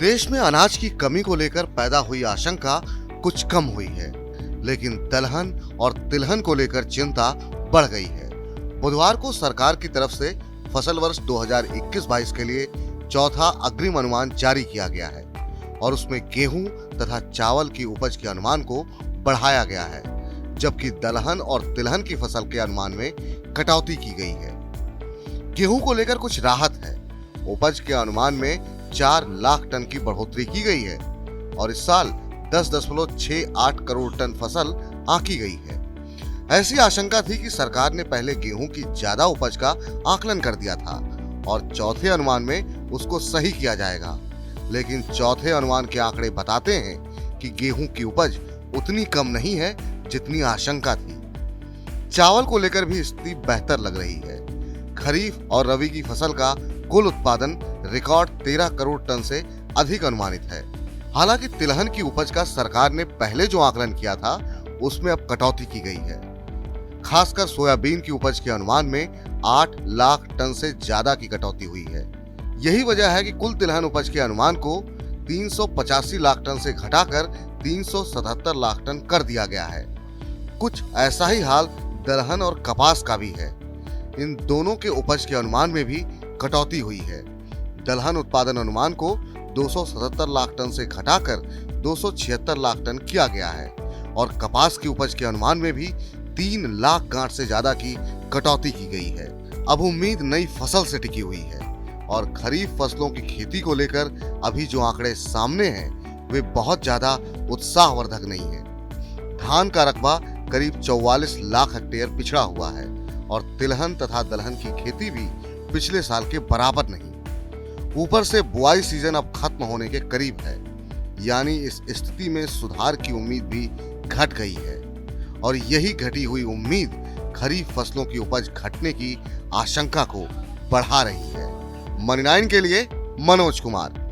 देश में अनाज की कमी को लेकर पैदा हुई आशंका कुछ कम हुई है, लेकिन दलहन और तिलहन को लेकर चिंता बढ़ गई है। बुधवार को सरकार की तरफ से फसल वर्ष 2021-22 के लिए चौथा अग्रिम अनुमान जारी किया गया है और उसमें गेहूं तथा चावल की उपज के अनुमान को बढ़ाया गया है, जबकि दलहन और तिलहन की फसल के अनुमान में कटौती की गई है। गेहूं को लेकर कुछ राहत है। उपज के अनुमान में 4 लाख टन की बढ़ोतरी की गई है और इस साल 10.68 करोड़ टन फसल आंकी गई है। ऐसी आशंका थी कि सरकार ने पहले गेहूं की ज्यादा उपज का आकलन कर दिया था और चौथे अनुमान में उसको सही किया जाएगा, लेकिन चौथे अनुमान के आंकड़े बताते हैं कि गेहूं की उपज उतनी कम नहीं है जितनी आशंका थी। चावल को लेकर भी स्थिति बेहतर लग रही है। खरीफ और रबी की फसल का कुल उत्पादन रिकॉर्ड 13 करोड़ टन से अधिक अनुमानित है। हालांकि तिलहन की उपज का सरकार ने पहले जो आकलन किया था उसमें अब कटौती की गई है। खासकर सोयाबीन की उपज के अनुमान में 8 लाख टन से ज्यादा की कटौती हुई है। यही वजह है कि कुल तिलहन उपज के अनुमान को 385 लाख टन से घटाकर 377 लाख टन कर दिया गया है। कुछ ऐसा ही हाल दलहन और कपास का भी है। इन दोनों के उपज के अनुमान में भी कटौती हुई है। दलहन उत्पादन अनुमान को 277 लाख टन से घटाकर 276 लाख टन किया गया है और कपास की उपज के अनुमान में भी 3 लाख गांठ से ज्यादा की कटौती की गई है। अब उम्मीद नई फसल से टिकी हुई है और खरीफ फसलों की खेती को लेकर अभी जो आंकड़े सामने हैं वे बहुत ज्यादा उत्साहवर्धक नहीं है। धान का रकबा करीब 44 लाख हेक्टेयर पिछड़ा हुआ है और तिलहन तथा दलहन की खेती भी पिछले साल के बराबर नहीं। ऊपर से बुआई सीजन अब खत्म होने के करीब है, यानी इस स्थिति में सुधार की उम्मीद भी घट गई है और यही घटी हुई उम्मीद खरीफ फसलों की उपज घटने की आशंका को बढ़ा रही है। मनी 9 के लिए मनोज कुमार।